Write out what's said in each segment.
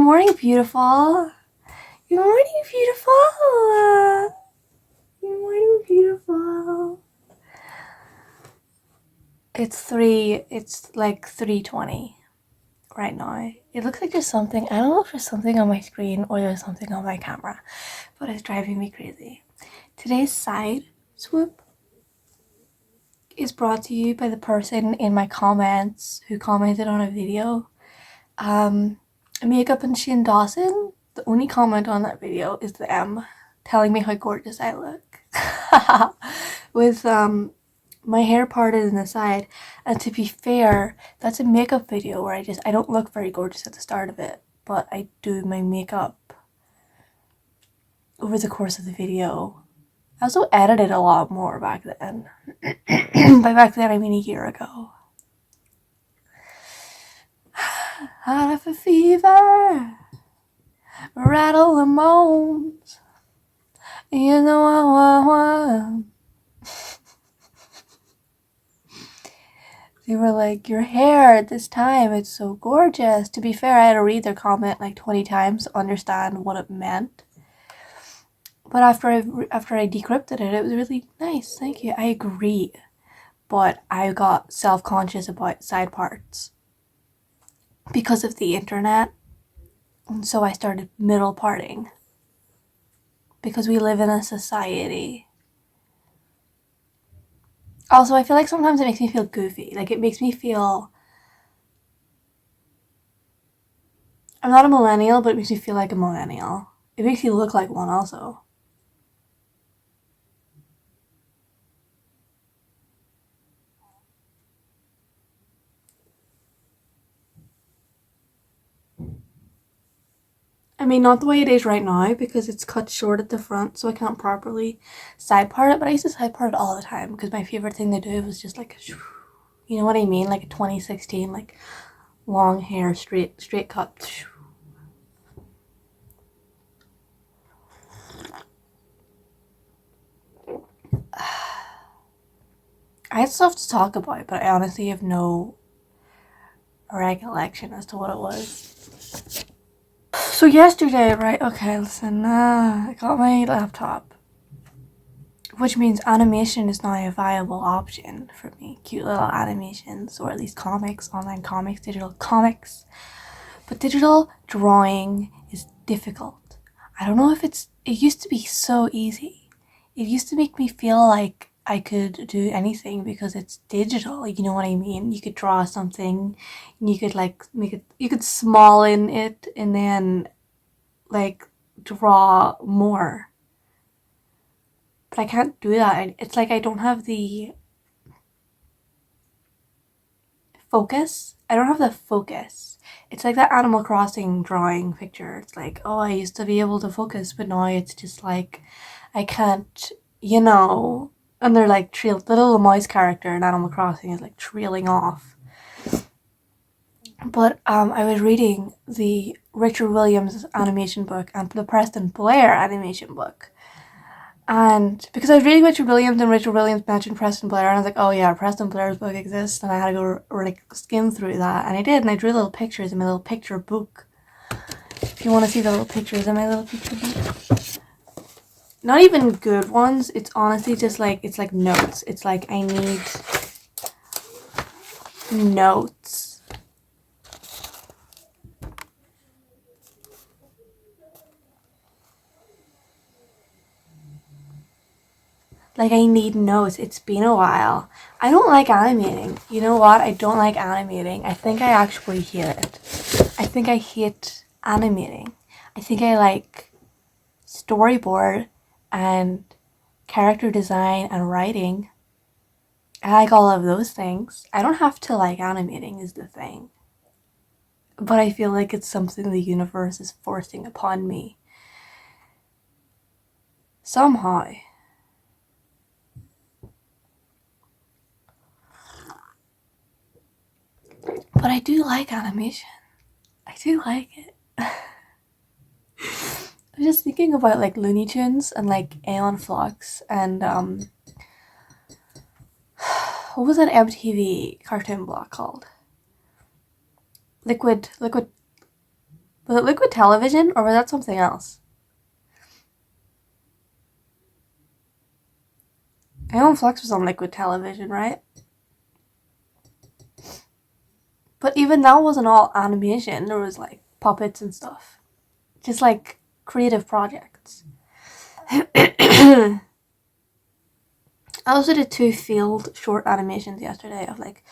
morning, beautiful. Good morning, beautiful. Good morning, beautiful. It's like 3:20 right now. It looks like there's something, I don't know if there's something on my screen or there's something on my camera, but it's driving me crazy. Today's side swoop is brought to you by the person in my comments who commented on a video. Makeup and Shane Dawson. The only comment on that video is the M telling me how gorgeous I look. With my hair parted in the side. And to be fair, that's a makeup video where I don't look very gorgeous at the start of it, but I do my makeup over the course of the video. I also edited a lot more back then. By back then I mean a year ago. Out of a fever, rattle the moans. You know I want. They were like, your hair at this time, it's so gorgeous. To be fair, I had to read their comment like 20 times to understand what it meant. But after I decrypted it, it was really nice. Thank you. I agree. But I got self-conscious about side parts because of the internet. And so I started middle parting. Because we live in a society. Also, I feel like sometimes it makes me feel goofy. Like, it makes me feel... I'm not a millennial, but it makes me feel like a millennial. It makes you look like one also. I mean, not the way it is right now, because it's cut short at the front, so I can't properly side part it, but I used to side part it all the time, because my favorite thing to do was just like, you know what I mean? Like a 2016, like, long hair, straight cut. I had stuff to talk about, but I honestly have no recollection as to what it was. So yesterday, right? Okay, listen. I got my laptop, which means animation is now a viable option for me. Cute little animations, or at least comics, online comics, digital comics. But digital drawing is difficult. I don't know if it used to be so easy. It used to make me feel like I could do anything because it's digital, you know what I mean? You could draw something and you could like make it, you could small in it and then like draw more. But I can't do that. It's like I don't have the focus. I don't have the focus. It's like that Animal Crossing drawing picture. It's like, oh, I used to be able to focus, but now it's just like, I can't, you know. And they're like, the little mouse character in Animal Crossing is like trailing off. But I was reading the Richard Williams animation book and the Preston Blair animation book. And because I was reading Richard Williams and Richard Williams mentioned Preston Blair, and I was like, oh yeah, Preston Blair's book exists, and I had to go like skim through that, and I did, and I drew little pictures in my little picture book. If you want to see the little pictures in my little picture book, not even good ones. It's honestly just like it's like notes. It's like I need notes. Like, I need notes. It's been a while. I don't like animating. You know what? I don't like animating. I think I actually hate it. I think I hate animating. I think I like storyboard and character design and writing. I like all of those things. I don't have to like animating, is the thing. But I feel like it's something the universe is forcing upon me. Somehow. But I do like animation. I do like it. I'm just thinking about like Looney Tunes and like Aeon Flux and what was that MTV cartoon block called? Liquid Was it Liquid Television or was that something else? Aeon Flux was on Liquid Television, right? But even that wasn't all animation. There was like puppets and stuff. Just like creative projects. I also did 2 field short animations yesterday of like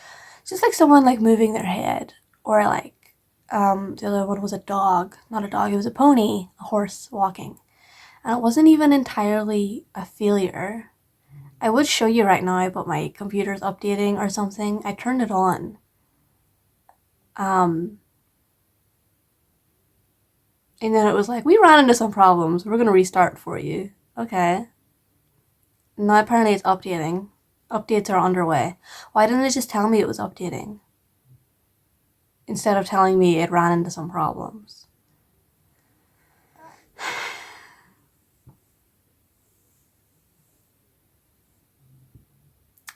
just like someone like moving their head, or like the other one was a dog, not a dog, it was a pony, a horse walking, and it wasn't even entirely a failure. I would show you right now, but my computer's updating or something. I turned it on. And then it was like, we ran into some problems. We're gonna restart for you. Okay. Now apparently it's updating. Updates are underway. Why didn't it just tell me it was updating? Instead of telling me it ran into some problems.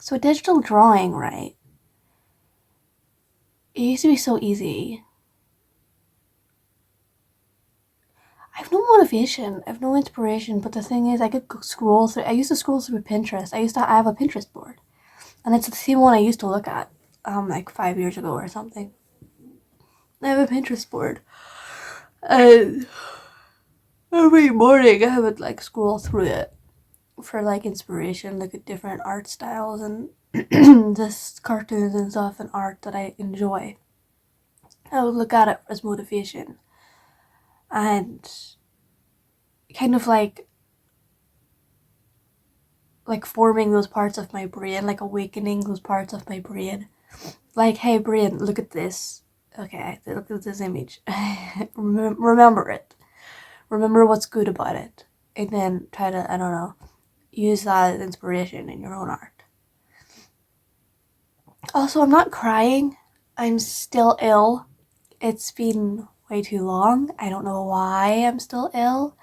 So digital drawing, right? It used to be so easy. I have no motivation, I have no inspiration, but the thing is I could scroll through, I used to scroll through Pinterest. I have a Pinterest board. And it's the same one I used to look at, like 5 years ago or something. I have a Pinterest board. And every morning I would like scroll through it for like inspiration, look at different art styles and just cartoons and stuff and art that I enjoy. I would look at it as motivation and kind of like forming those parts of my brain, like awakening those parts of my brain. Like, hey brain, look at this. Okay, look at this image. Remember it. Remember what's good about it. And then try to, I don't know, use that as inspiration in your own art. Also, I'm not crying. I'm still ill. It's been way too long. I don't know why I'm still ill,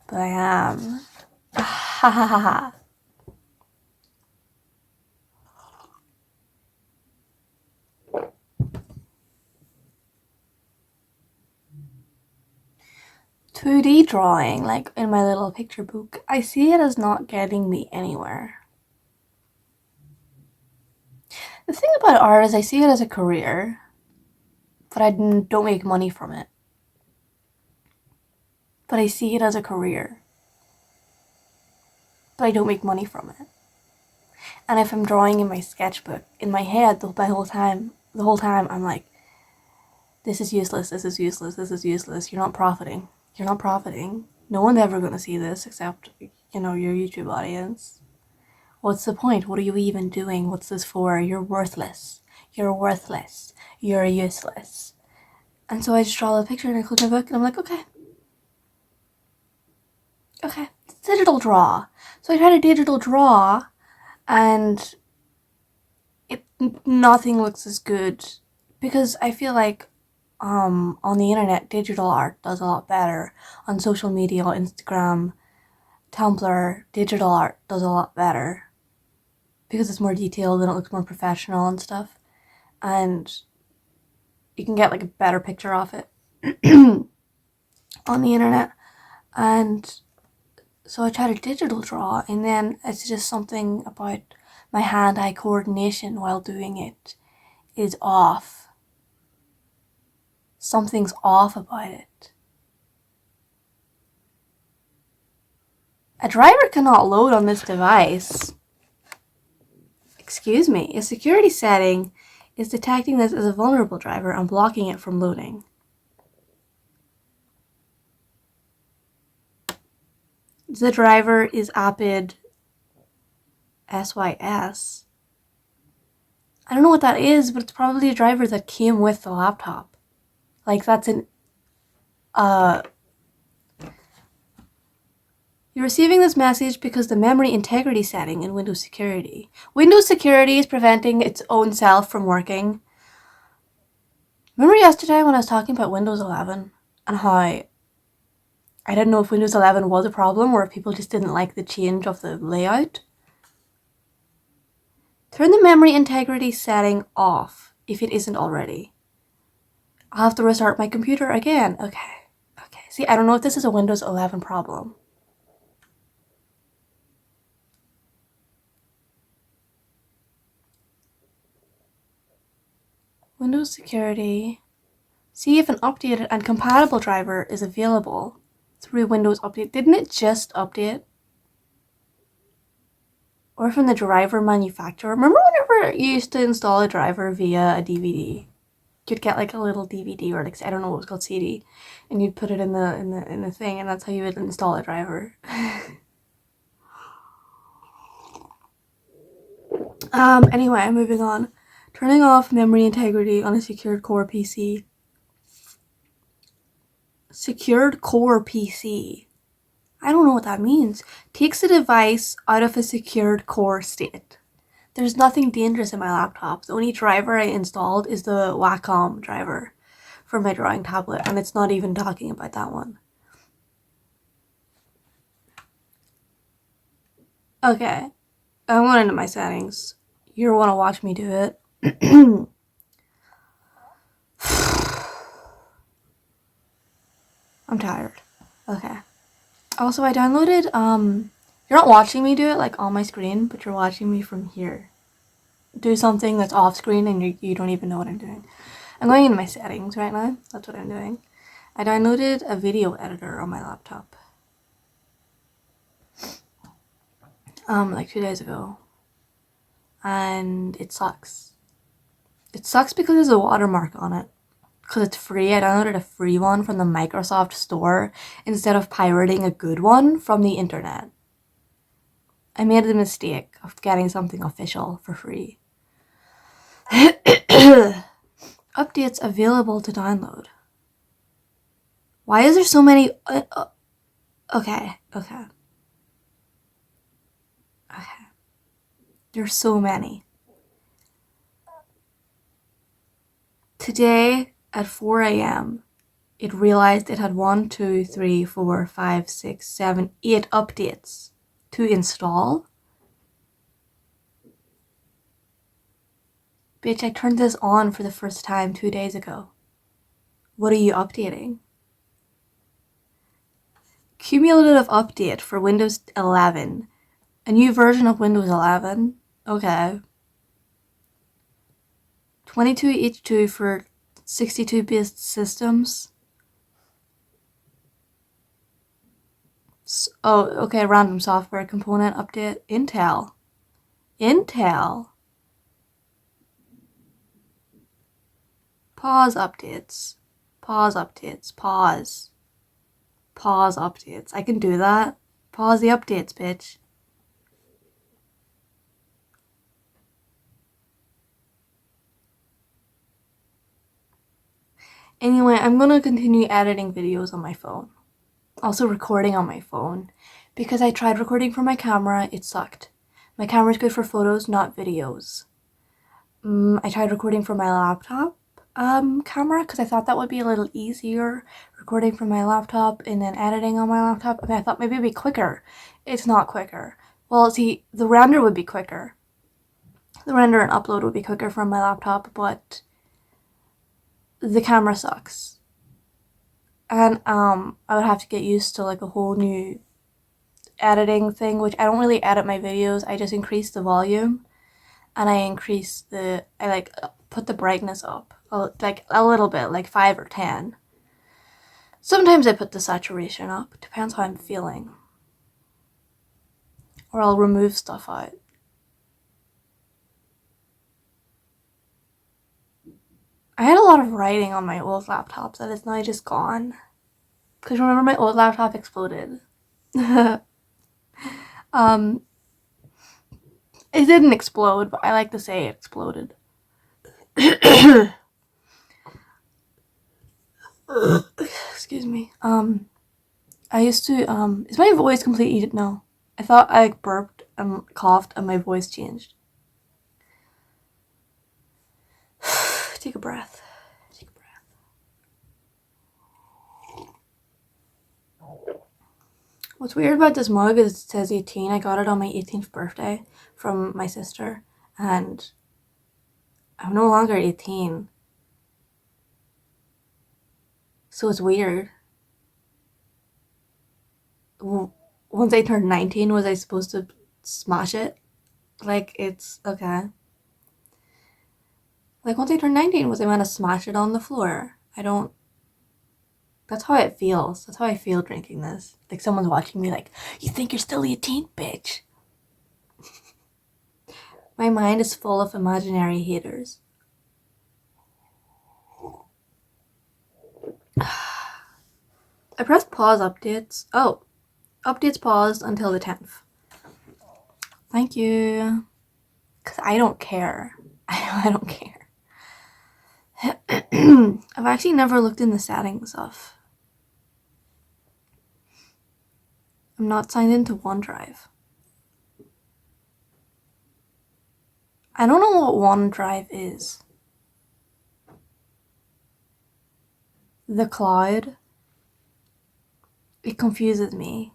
but I am. Ha ha ha ha. "2D drawing, like in my little picture book, I see it as not getting me anywhere. The thing about art is I see it as a career, but I don't make money from it. But I see it as a career, but I don't make money from it. And if I'm drawing in my sketchbook, in my head the whole time I'm like, this is useless, this is useless, this is useless. You're not profiting. You're not profiting. No one's ever gonna see this except, your YouTube audience. What's the point? What are you even doing? What's this for? You're worthless. You're worthless. You're useless. And so I just draw the picture and I close my book and I'm like, okay. Okay, it's digital draw. So I try to digital draw and nothing looks as good because I feel like on the internet digital art does a lot better. On social media, Instagram, Tumblr, digital art does a lot better because it's more detailed and it looks more professional and stuff, and you can get like a better picture of it on the internet. And so I try to digital draw, and then it's just something about my hand-eye coordination while doing it is off. Something's off about it. A driver cannot load on this device. Excuse me, a security setting is detecting this as a vulnerable driver and blocking it from loading. The driver is Apid SYS. I don't know what that is, but it's probably a driver that came with the laptop. Like that's an You're receiving this message because the memory integrity setting in Windows Security. Windows Security is preventing its own self from working. Remember yesterday when I was talking about Windows 11 and how I didn't know if Windows 11 was a problem or if people just didn't like the change of the layout? Turn the memory integrity setting off if it isn't already. I'll have to restart my computer again. Okay. See, I don't know if this is a Windows 11 problem. Windows security. See if an updated and compatible driver is available through Windows Update. Didn't it just update? Or from the driver manufacturer. Remember whenever you used to install a driver via a DVD? You'd get like a little DVD or like, I don't know what it was called, CD, and you'd put it in the thing, and that's how you would install a driver. Anyway, moving on. Turning off memory integrity on a secured core PC. Secured core PC. I don't know what that means. Takes the device out of a secured core state. There's nothing dangerous in my laptop. The only driver I installed is the Wacom driver for my drawing tablet, and it's not even talking about that one. Okay, I'm going into my settings. You want to watch me do it? I'm tired. Okay. Also, I downloaded, you're not watching me do it like on my screen, but you're watching me from here. Do something that's off screen and you don't even know what I'm doing. I'm going into my settings right now. That's what I'm doing. I downloaded a video editor on my laptop. Like 2 days ago. And it sucks. It sucks because there's a watermark on it. Because it's free. I downloaded a free one from the Microsoft store instead of pirating a good one from the internet. I made the mistake of getting something official for free. Updates available to download. Why is there so many? Okay. There's so many. Today at 4 a.m., it realized it had 1, 2, 3, 4, 5, 6, 7, 8 updates to install. Bitch, I turned this on for the first time 2 days ago. What are you updating? Cumulative update for Windows 11. A new version of Windows 11? Okay. 22H2 for 62-bit systems. Oh, okay, random software component update. Intel. Pause updates. Pause updates. I can do that. Pause the updates, bitch. Anyway, I'm gonna continue editing videos on my phone. Also recording on my phone. Because I tried recording from my camera, it sucked. My camera's good for photos, not videos. I tried recording from my laptop camera because I thought that would be a little easier, recording from my laptop and then editing on my laptop. I mean, I thought maybe it'd be quicker. It's not quicker. Well, see, the render would be quicker. The render and upload would be quicker from my laptop, but the camera sucks. And I would have to get used to like a whole new editing thing, which I don't really edit my videos. I just increase the volume and I put the brightness up like a little bit, like 5 or 10. Sometimes I put the saturation up, depends how I'm feeling. Or I'll remove stuff out. I had a lot of writing on my old laptop that is now just gone. Because remember my old laptop exploded. It didn't explode, but I like to say it exploded. Excuse me. I used to, is my voice completely, no. I thought I burped and coughed and my voice changed. Take a breath. What's weird about this mug is it says 18. I got it on my 18th birthday from my sister, and I'm no longer 18. So it's weird. Once I turned 19, was I supposed to smash it? Like, it's okay. Like, once I turned 19, was I meant to smash it on the floor? I don't. That's how it feels. That's how I feel drinking this. Like, someone's watching me, like, you think you're still 18, bitch? My mind is full of imaginary haters. I pressed pause updates. Oh, updates paused until the 10th. Thank you. Because I don't care. I don't care. I've actually never looked in the settings of. I'm not signed into OneDrive. I don't know what OneDrive is. The cloud. It confuses me.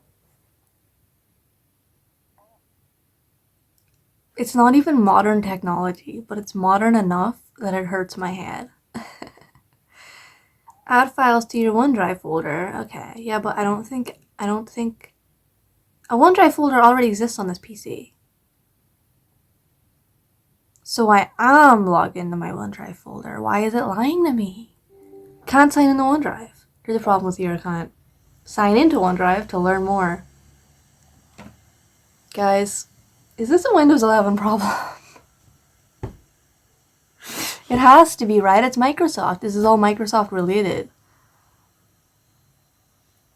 It's not even modern technology, but it's modern enough that it hurts my head. Add files to your OneDrive folder. Okay, yeah, but I don't think a OneDrive folder already exists on this PC. So I am logged into my OneDrive folder. Why is it lying to me? Can't sign into OneDrive. Here's the problem with you. I can't sign into OneDrive to learn more. Guys, is this a Windows 11 problem? It has to be, right? It's Microsoft. This is all Microsoft related.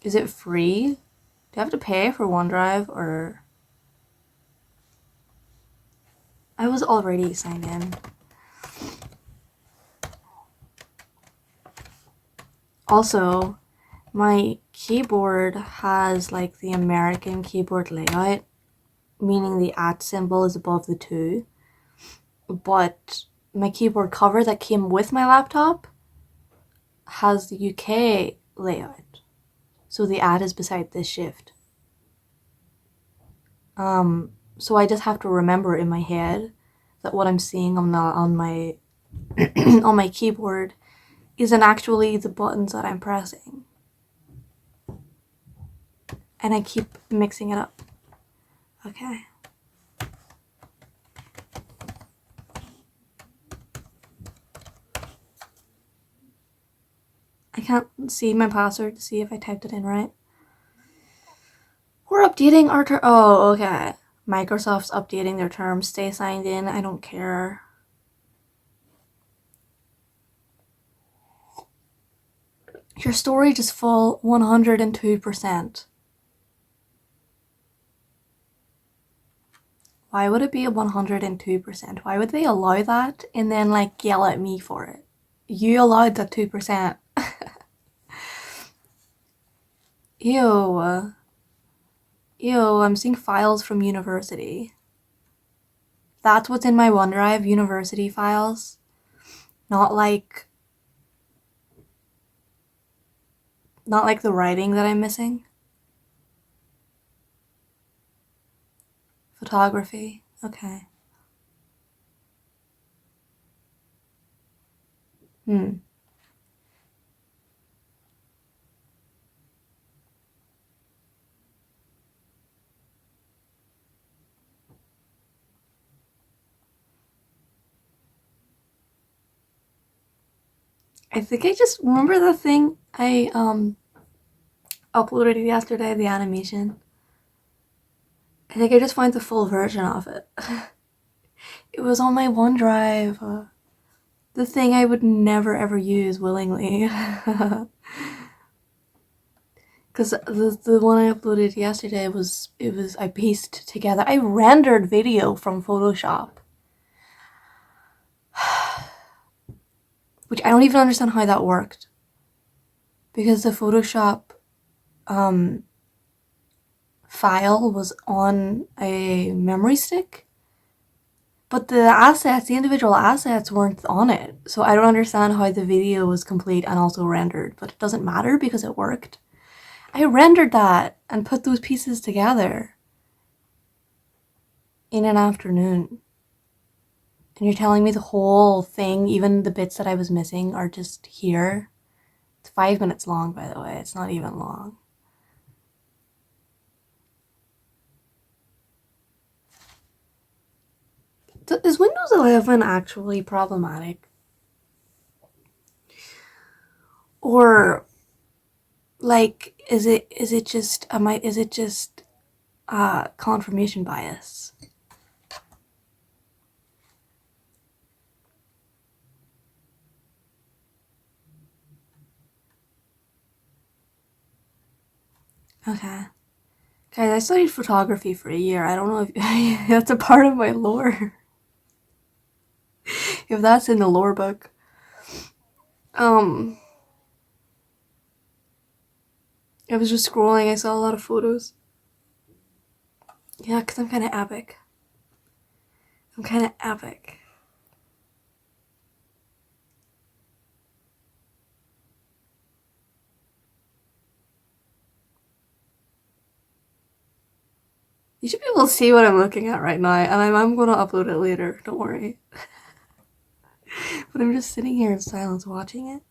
Is it free? Do you have to pay for OneDrive or... I was already signed in. Also, my keyboard has like the American keyboard layout, meaning the @ symbol is above the 2. But my keyboard cover that came with my laptop has the UK layout. So the @ is beside this shift. So I just have to remember in my head that what I'm seeing on my on my keyboard isn't actually the buttons that I'm pressing. And I keep mixing it up. Okay. I can't see my password to see if I typed it in right. We're updating our term. Oh, okay. Microsoft's updating their terms. Stay signed in. I don't care. Your storage is full 102%. Why would it be a 102%? Why would they allow that and then like yell at me for it? You allowed that 2%. Ew. Ew, I'm seeing files from university. That's what's in my OneDrive, university files. Not like the writing that I'm missing. Photography. Okay. I think I just remember the thing I uploaded yesterday, the animation. I think I just found the full version of it. It was on my OneDrive. The thing I would never ever use willingly. Because the one I uploaded yesterday I pieced together. I rendered video from Photoshop. Which I don't even understand how that worked. Because the Photoshop file was on a memory stick. But the individual assets weren't on it. So I don't understand how the video was complete and also rendered. But it doesn't matter because it worked. I rendered that and put those pieces together in an afternoon. And you're telling me the whole thing, even the bits that I was missing, are just here? It's 5 minutes long, by the way. It's not even long. Is Windows 11 actually problematic? Or like is it just confirmation bias? Okay. Guys, I studied photography for a year. I don't know if that's a part of my lore. If that's in the lore book. I was just scrolling, I saw a lot of photos. Yeah, because I'm kind of epic. You should be able to see what I'm looking at right now, and I'm going to upload it later, don't worry. But I'm just sitting here in silence watching it.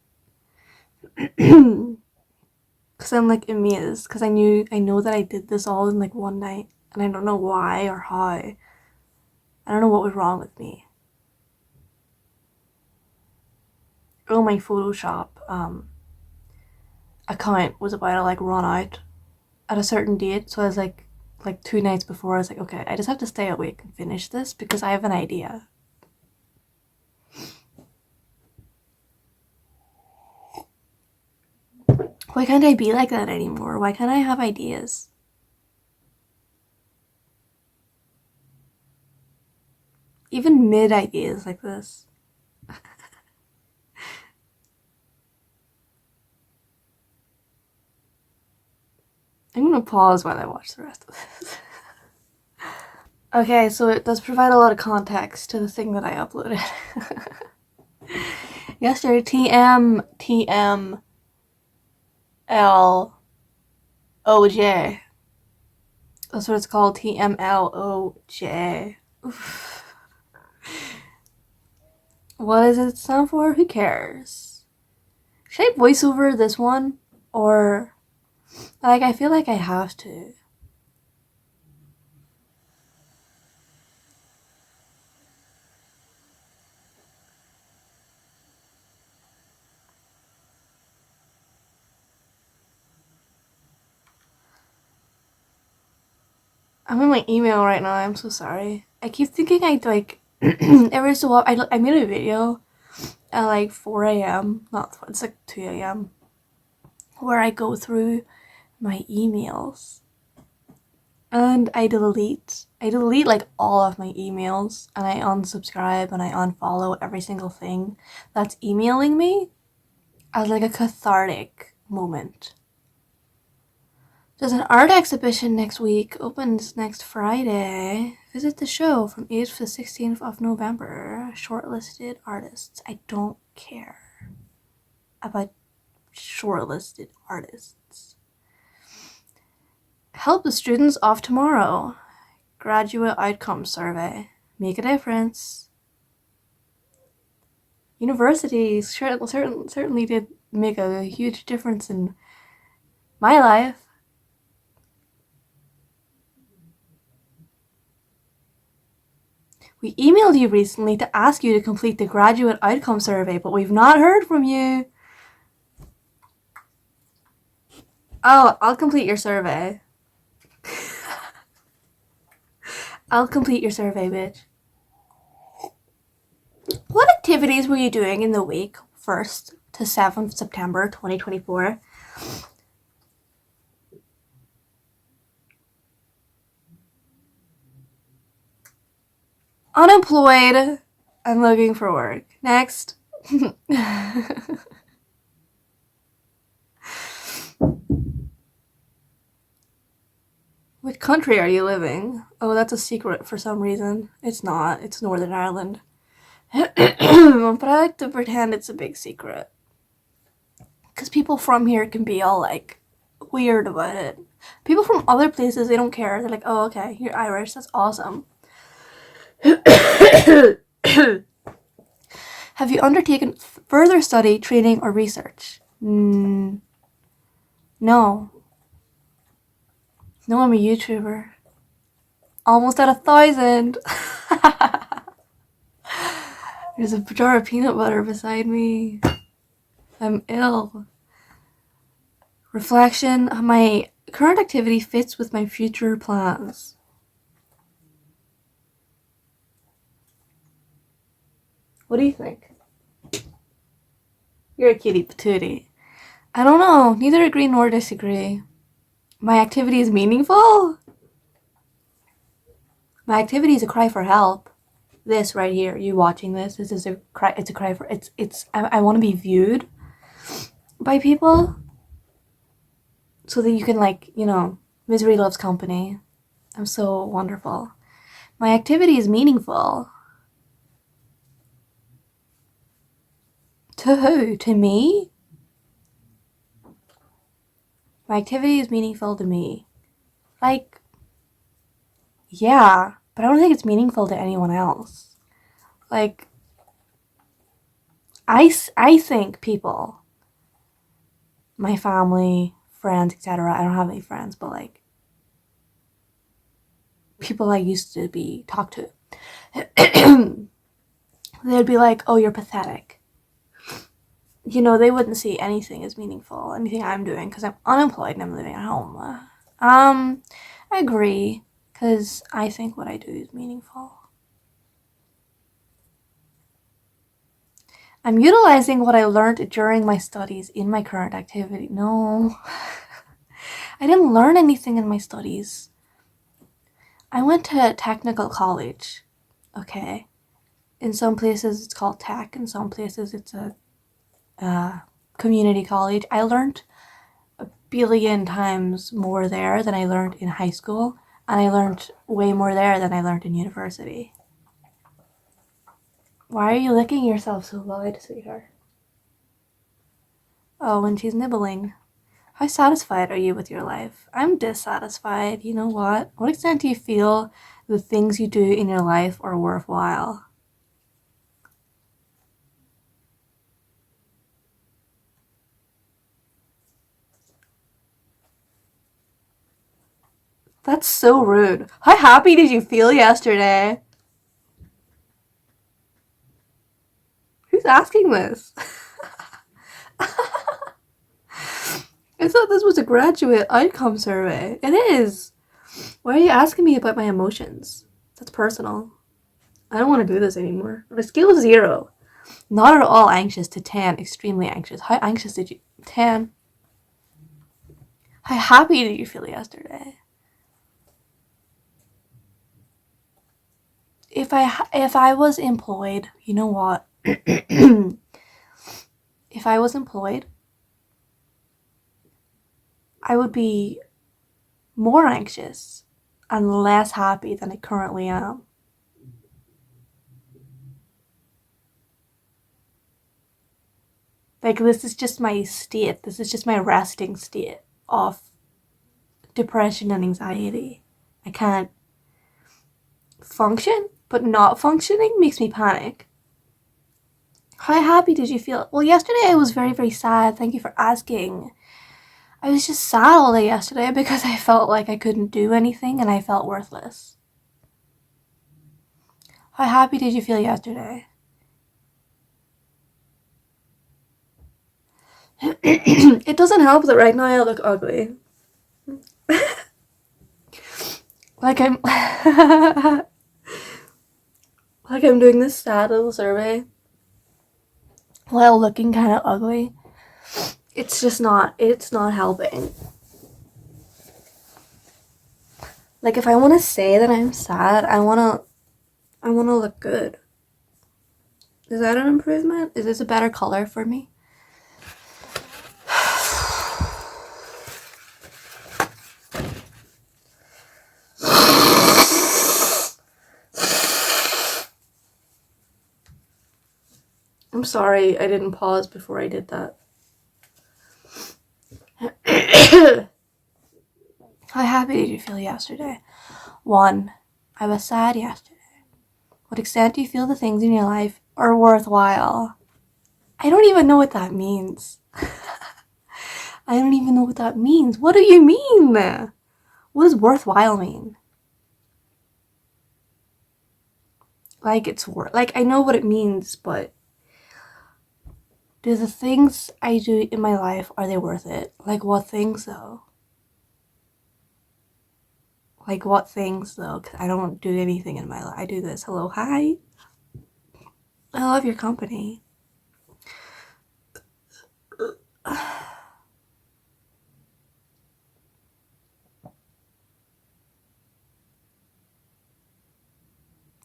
Because I'm like amazed, because I know that I did this all in like one night, and I don't know why or how. I don't know what was wrong with me. Oh, my Photoshop account was about to like run out at a certain date, so I was like 2 nights before, I was like, okay, I just have to stay awake and finish this because I have an idea. Why can't I be like that anymore? Why can't I have ideas? Even mid ideas like this. I'm gonna pause while I watch the rest of this. Okay, so it does provide a lot of context to the thing that I uploaded. Yesterday, TMLOJ. That's what it's called, TMLOJ. What does it stand for? Who cares? Should I voice over this one? Or, like, I feel like I have to. I'm in my email right now, I'm so sorry. I keep thinking I'd like, every so often, I made a video at like 4 a.m. Not, it's like 2 a.m. where I go through my emails. And I delete like all of my emails, and I unsubscribe and I unfollow every single thing that's emailing me as like a cathartic moment. There's an art exhibition next week, opens next Friday. Visit the show from 8th to 16th of November. Shortlisted artists. I don't care about shortlisted artists. Help the students of tomorrow. Graduate outcome survey. Make a difference. Universities certainly did make a huge difference in my life. We emailed you recently to ask you to complete the graduate outcome survey, but we've not heard from you. Oh, I'll complete your survey. I'll complete your survey, bitch. What activities were you doing in the week 1st to 7th September 2024? Unemployed. I'm looking for work. Next. Which country are you living? Oh, that's a secret for some reason. It's not. It's Northern Ireland. But I like to pretend it's a big secret. Because people from here can be all like weird about it. People from other places, they don't care. They're like, oh, okay, you're Irish. That's awesome. Have you undertaken further study, training, or research? No. No, I'm a YouTuber. Almost at 1,000. There's a jar of peanut butter beside me. I'm ill. Reflection. My current activity fits with my future plans. What do you think? You're a kitty patootie. I don't know. Neither agree nor disagree. My activity is meaningful? My activity is a cry for help. This right here, you watching this is a cry. It's a cry for I want to be viewed by people, so that you can, like, misery loves company. I'm so wonderful. My activity is meaningful. To who? To me? My activity is meaningful to me. Like, yeah, but I don't think it's meaningful to anyone else. Like, I think people, my family, friends, etc. I don't have any friends, but like people I used to be talked to, they'd be like, "Oh, you're pathetic." They wouldn't see anything as meaningful, anything I'm doing, because I'm unemployed and I'm living at home. I agree, because I think what I do is meaningful. I'm utilizing what I learned during my studies in my current activity. No. I didn't learn anything in my studies. I went to technical college. Okay. In some places it's called tech, in some places it's a community college. I learned a billion times more there than I learned in high school, and I learned way more there than I learned in university. Why are you licking yourself so loud, sweetheart? Oh, and she's nibbling. How satisfied are you with your life? I'm dissatisfied. You know what? What extent do you feel the things you do in your life are worthwhile? That's so rude. How happy did you feel yesterday? Who's asking this? I thought this was a graduate outcome survey. It is. Why are you asking me about my emotions? That's personal. I don't want to do this anymore. On a scale of 0, not at all anxious, to 10, extremely anxious. How anxious did you... 10. How happy did you feel yesterday? If I was employed, you know what? If I was employed, I would be more anxious and less happy than I currently am. Like, this is just my state. This is just my resting state of depression and anxiety. I can't function, but not functioning makes me panic. How happy did you feel? Well, yesterday I was very, very sad. Thank you for asking. I was just sad all day yesterday because I felt like I couldn't do anything and I felt worthless. How happy did you feel yesterday? It doesn't help that right now I look ugly. Like I'm like I'm doing this sad little survey while looking kind of ugly. It's not helping. Like, if I want to say that I'm sad, I want to look good. Is that an improvement? Is this a better color for me? I'm sorry I didn't pause before I did that. How happy did you feel yesterday? 1. I was sad yesterday. What extent do you feel the things in your life are worthwhile? I don't even know what that means. I don't even know what that means. What do you mean? What does worthwhile mean? Like, it's like, I know what it means, but do the things I do in my life, are they worth it? Like, what things, though? Like, what things, though? Because I don't do anything in my life. I do this. Hello, hi. I love your company.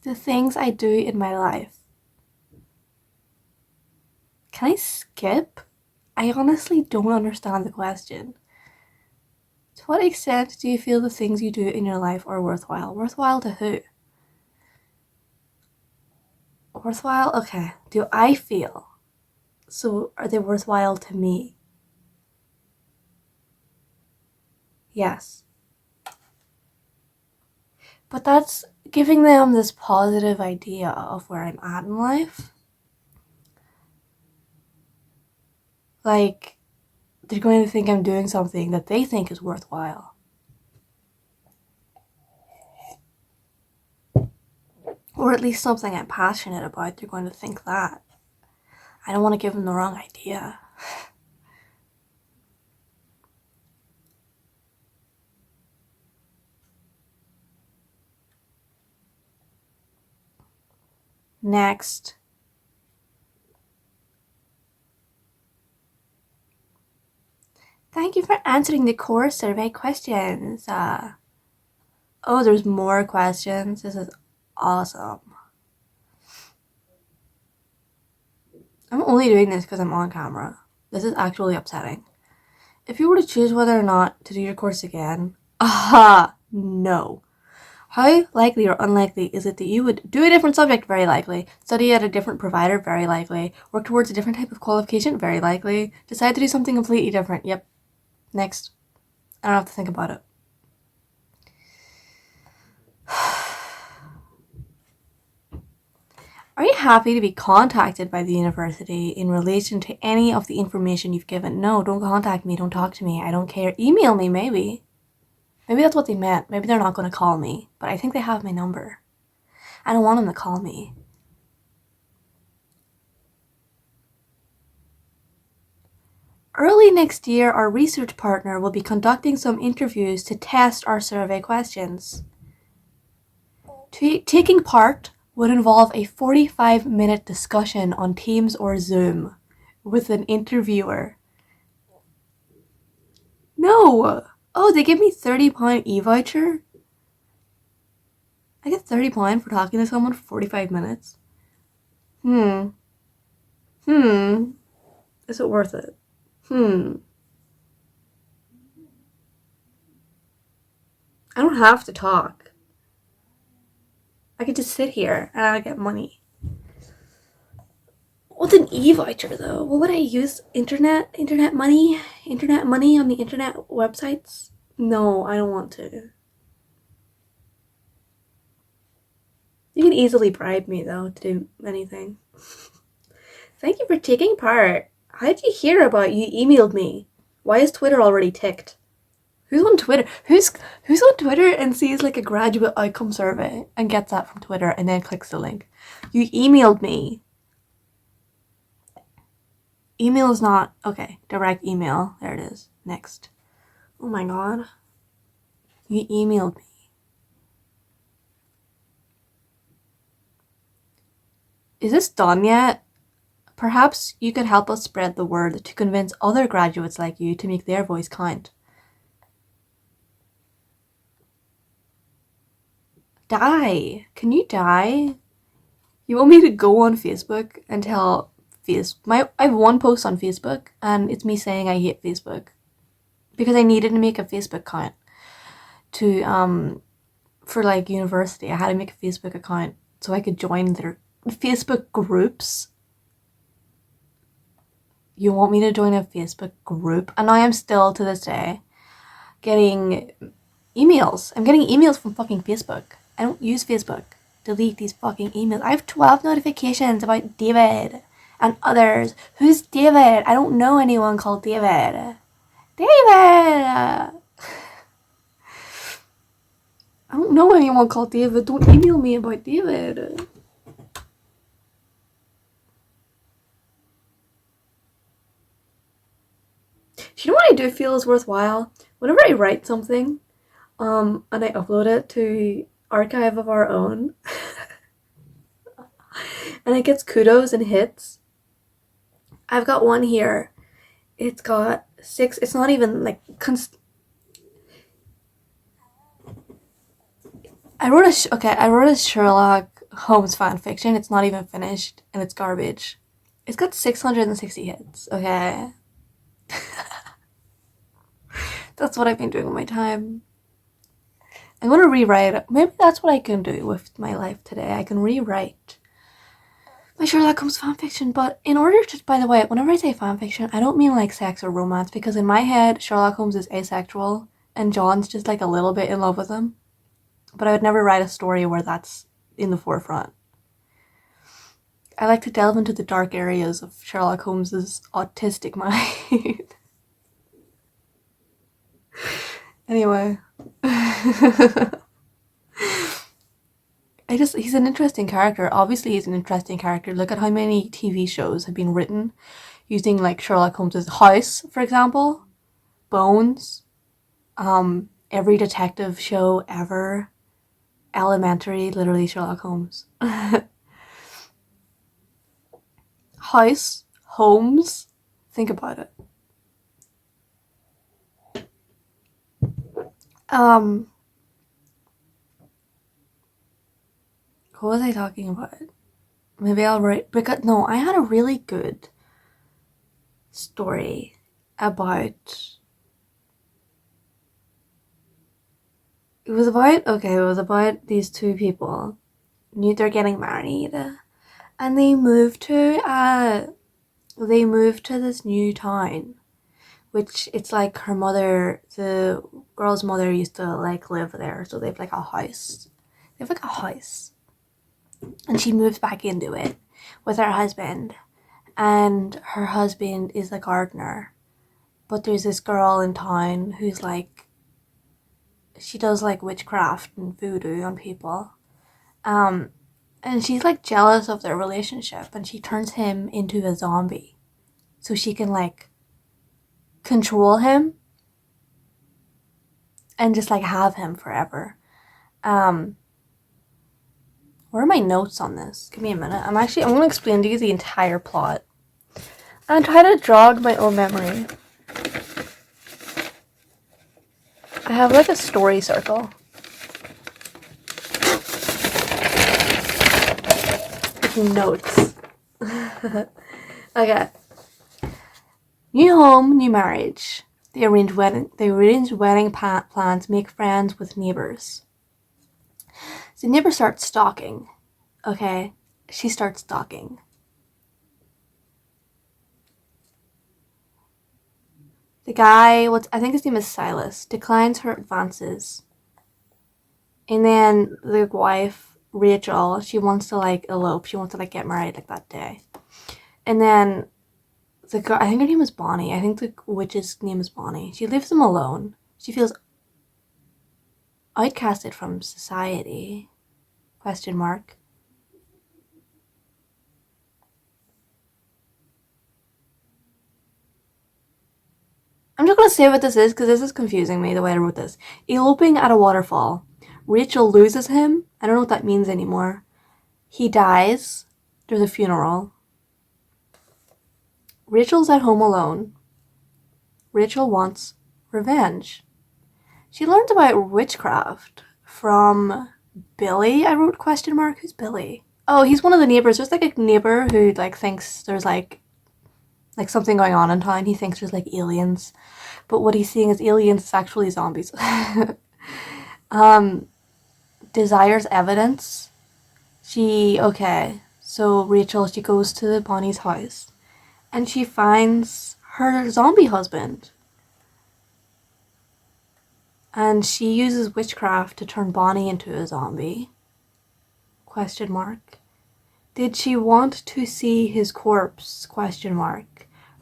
The things I do in my life. Can I skip? I honestly don't understand the question. To what extent do you feel the things you do in your life are worthwhile? Worthwhile to who? Worthwhile? Okay. Do I feel? So are they worthwhile to me? Yes. But that's giving them this positive idea of where I'm at in life. Like, they're going to think I'm doing something that they think is worthwhile. Or at least something I'm passionate about. They're going to think that. I don't want to give them the wrong idea. Next. Thank you for answering the core survey questions. Oh, there's more questions. This is awesome. I'm only doing this because I'm on camera. This is actually upsetting. If you were to choose whether or not to do your course again, no. How likely or unlikely is it that you would do a different subject? Very likely. Study at a different provider? Very likely. Work towards a different type of qualification? Very likely. Decide to do something completely different? Yep. Next. I don't have to think about it. Are you happy to be contacted by the university in relation to any of the information you've given? No, don't contact me. Don't talk to me. I don't care. Email me, maybe. Maybe that's what they meant. Maybe they're not going to call me. But I think they have my number. I don't want them to call me. Early next year, our research partner will be conducting some interviews to test our survey questions. Taking part would involve a 45-minute discussion on Teams or Zoom with an interviewer. No! Oh, they give me £30 e-voucher? I get £30 for talking to someone for 45 minutes? Is it worth it? I don't have to talk. I could just sit here and I get money. What's an e-voucher though? What would I use? Internet money on the internet websites? No, I don't want to. You can easily bribe me though to do anything. Thank you for taking part. How did you hear about you emailed me? Why is Twitter already ticked? Who's on Twitter? Who's on Twitter and sees like a graduate outcome survey and gets that from Twitter and then clicks the link? You emailed me. Email is not okay. Direct email. There it is. Next. Oh my god. You emailed me. Is this done yet? Perhaps you could help us spread the word to convince other graduates like you to make their voice count. Die. Can you die? You want me to go on Facebook and tell I have one post on Facebook and it's me saying I hate Facebook because I needed to make a Facebook account to for like university. I had to make a Facebook account so I could join their Facebook groups. You want me to join a Facebook group? And I am still to this day getting emails. I'm getting emails from fucking Facebook. I don't use Facebook. Delete these fucking emails. I have 12 notifications about David and others. Who's David? I don't know anyone called David. David! I don't know anyone called David. Don't email me about David. Do you know what I do feel is worthwhile? Whenever I write something, and I upload it to Archive of Our Own, and it gets kudos and hits. I've got one here. It's got 6. It's not even like I wrote a Sherlock Holmes fan fiction. It's not even finished, and it's garbage. It's got 660 hits. Okay, that's what I've been doing with my time. I'm gonna rewrite it. Maybe that's what I can do with my life today. I can rewrite my Sherlock Holmes fanfiction. But in order to, by the way, whenever I say fanfiction, I don't mean like sex or romance, because in my head, Sherlock Holmes is asexual and John's just like a little bit in love with him. But I would never write a story where that's in the forefront. I like to delve into the dark areas of Sherlock Holmes's autistic mind. Anyway. He's an interesting character. Obviously, he's an interesting character. Look at how many TV shows have been written using like Sherlock Holmes's house, for example, Bones, every detective show ever, Elementary, literally Sherlock Holmes. House, Holmes, think about it. What was I talking about? Maybe I'll write, because no, I had a really good story about, it was about these two people. Knew they're getting married, and they moved to this new town, which it's like the girl's mother used to like live there, so they have like a house. And she moves back into it with her husband, and her husband is a gardener. But there's this girl in town who's like, she does like witchcraft and voodoo on people. And she's like jealous of their relationship, and she turns him into a zombie so she can like control him and just like have him forever. Where are my notes on this? Give me a minute. I'm going to explain to you the entire plot and try to jog my own memory. I have like a story circle. Notes. Okay. New home, new marriage. They arrange wedding plans, make friends with neighbors. The neighbor starts stalking. Okay, she starts stalking. The guy, I think his name is Silas, declines her advances. And then the wife, Rachel, she wants to like elope. She wants to like get married like that day. And then the girl, I think her name is Bonnie. I think the witch's name is Bonnie. She leaves him alone. She feels outcasted from society. ? I'm just gonna say what this is because this is confusing me the way I wrote this. Eloping at a waterfall. Rachel loses him. I don't know what that means anymore. He dies. There's a funeral. Rachel's at home alone. Rachel wants revenge. She learns about witchcraft from Billy. I wrote ? Who's Billy? Oh, he's one of the neighbors. There's like a neighbor who like thinks there's like something going on in town. He thinks there's like aliens, but what he's seeing is aliens. It's actually zombies. Desires evidence. So Rachel, she goes to Bonnie's house and she finds her zombie husband. And she uses witchcraft to turn Bonnie into a zombie. ? Did she want to see his corpse? ?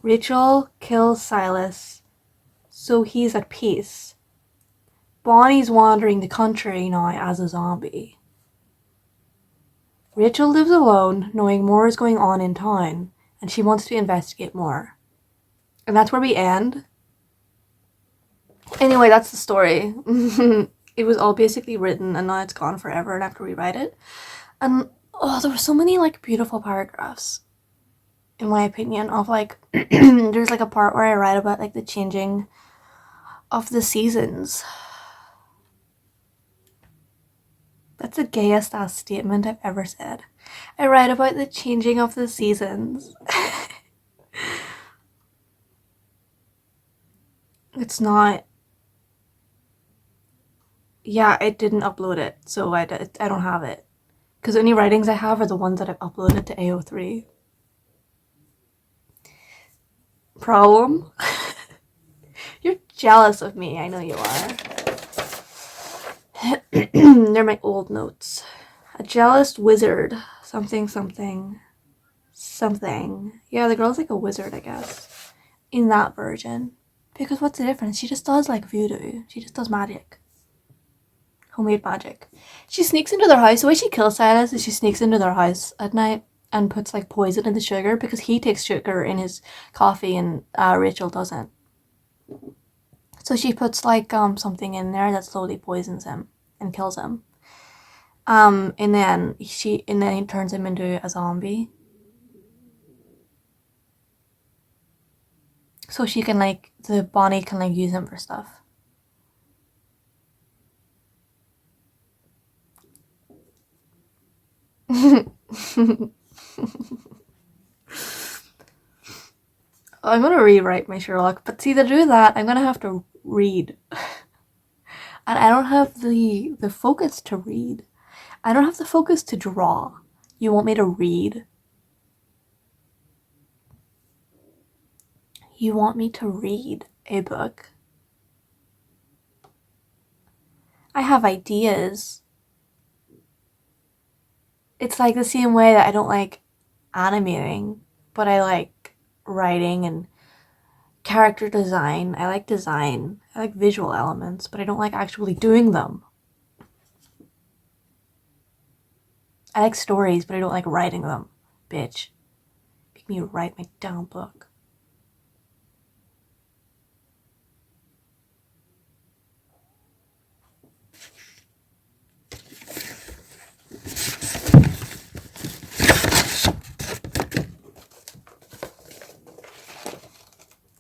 Rachel kills Silas so he's at peace. Bonnie's wandering the country now as a zombie. Rachel lives alone, knowing more is going on in town, and she wants to investigate more. And that's where we end. Anyway, that's the story. It was all basically written, and now it's gone forever, and I have to rewrite it. And there were so many like beautiful paragraphs, in my opinion, of like there's like a part where I write about like the changing of the seasons. That's the gayest ass statement I've ever said. I write about the changing of the seasons. It's not. Yeah, I didn't upload it, so I don't have it. Because the only writings I have are the ones that I've uploaded to AO3. Problem? You're jealous of me, I know you are. They're my old notes. A jealous wizard. Something, something. Something. Yeah, the girl's like a wizard, I guess. In that version. Because what's the difference? She just does like voodoo. She just does magic. Homemade magic. She sneaks into their house. The way she kills Silas is she sneaks into their house at night and puts like poison in the sugar because he takes sugar in his coffee and Rachel doesn't. So she puts like something in there that slowly poisons him and kills him. And then he turns him into a zombie. So she can like Bonnie can like use him for stuff. I'm gonna rewrite my Sherlock, but see, to do that, I'm gonna have to read. And I don't have the focus to read. I don't have the focus to draw. You want me to read? You want me to read a book? I have ideas. It's like the same way that I don't like animating, but I like writing and character design. I like design. I like visual elements, but I don't like actually doing them. I like stories, but I don't like writing them. Bitch. Make me write my damn book.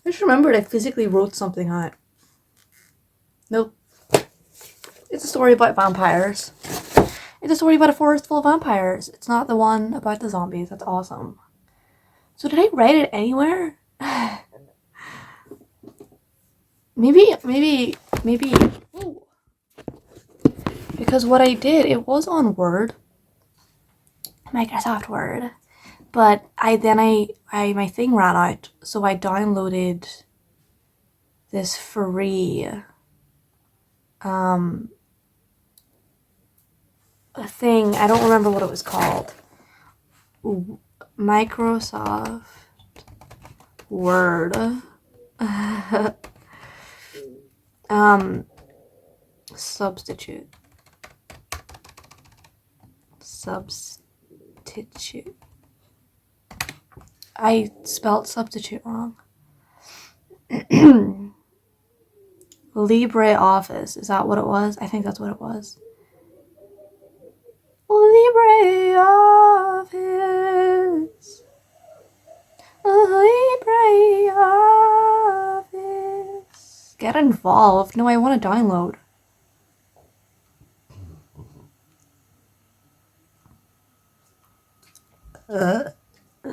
I just remembered I physically wrote something on it. Nope. It's a story about vampires. It's a story about a forest full of vampires. It's not the one about the zombies. That's awesome. So did I write it anywhere? Maybe. Ooh. Because what I did, it was on Word. Microsoft Word. But my thing ran out, so I downloaded this free a thing. I don't remember what it was called. Microsoft Word. Substitute. I spelled substitute wrong. LibreOffice. Is that what it was? I think that's what it was. LibreOffice. LibreOffice. Get involved. No, I want to download.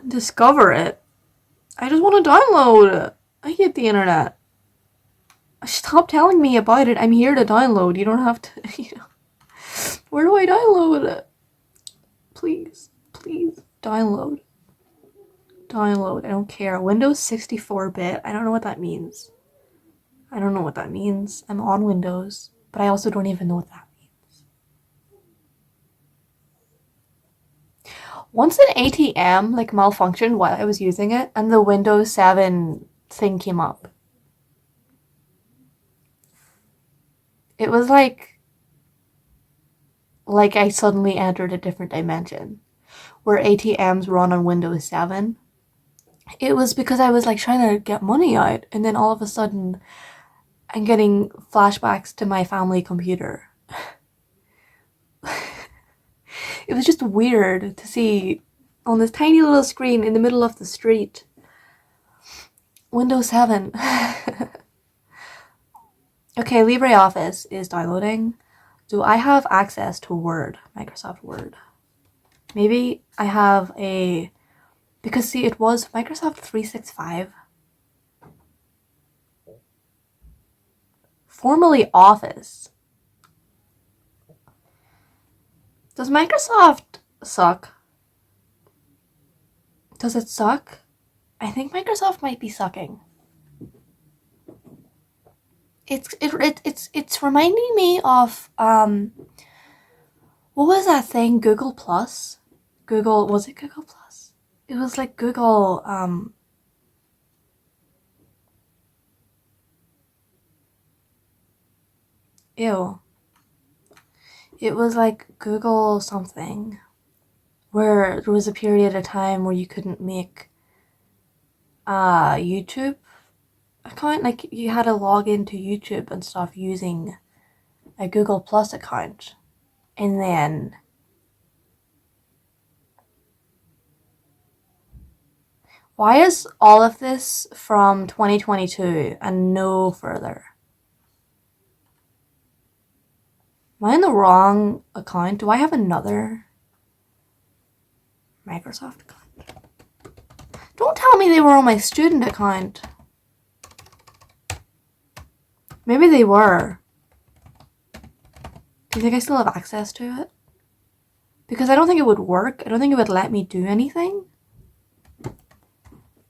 Discover it. I just want to download. I hate the internet. Stop telling me about it. I'm here to download. You don't have to, Where do I download it? Please, download. I don't care. Windows 64-bit. I don't know what that means. I'm on Windows, but I also don't even know what that means. Once an ATM like malfunctioned while I was using it, and the Windows 7 thing came up. It was like I suddenly entered a different dimension where ATMs run on Windows 7. It was because I was like trying to get money out, and then all of a sudden I'm getting flashbacks to my family computer. It was just weird to see on this tiny little screen in the middle of the street Windows 7. Okay, LibreOffice is downloading. Do I have access to Word, Microsoft Word? Maybe I have a... Because see, it was Microsoft 365. Formerly Office. Does Microsoft suck? Does it suck? I think Microsoft might be sucking. It's reminding me of what was that thing? Google Plus? Was it Google Plus? It was like Google ew. It was like Google something where there was a period of time where you couldn't make YouTube account, like you had to log into YouTube and stuff using a Google Plus account. And then why is all of this from 2022 and no further? Am I in the wrong account? Do I have another Microsoft account? Don't tell me they were on my student account. Maybe they were. Do you think I still have access to it? Because I don't think it would work. I don't think it would let me do anything.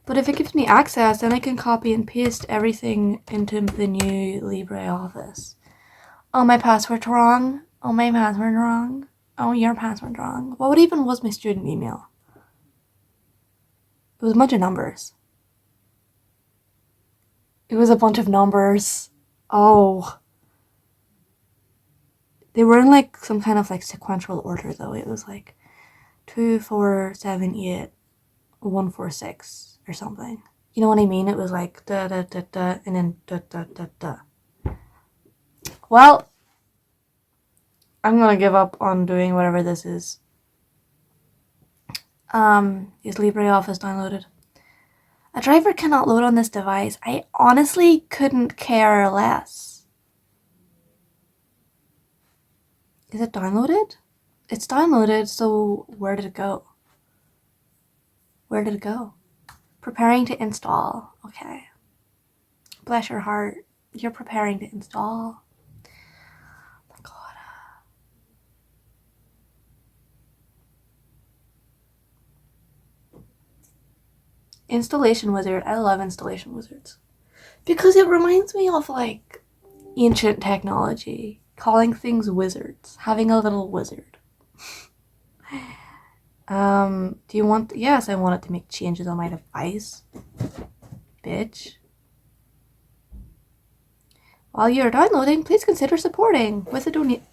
But if it gives me access, then I can copy and paste everything into the new LibreOffice. Oh, my password's wrong. Oh, my password's wrong. Oh, your password's wrong. What even was my student email? It was a bunch of numbers. It was a bunch of numbers. Oh. They were in like some kind of like sequential order though. It was like 2, 4, 7, 8, 1, 4, 6 or something. You know what I mean? It was like da da da da and then da da da da. Well, I'm gonna give up on doing whatever this is. Is LibreOffice downloaded? A driver cannot load on this device. I honestly couldn't care less. Is it downloaded? It's downloaded, so where did it go? Where did it go? Preparing to install. Okay. Bless your heart. You're preparing to install. Oh my God. Installation wizard. I love installation wizards. Because it reminds me of like ancient technology. Calling things wizards. Having a little wizard. Do you want... Yes, I wanted to make changes on my device. Bitch. While you're downloading, please consider supporting with a donate.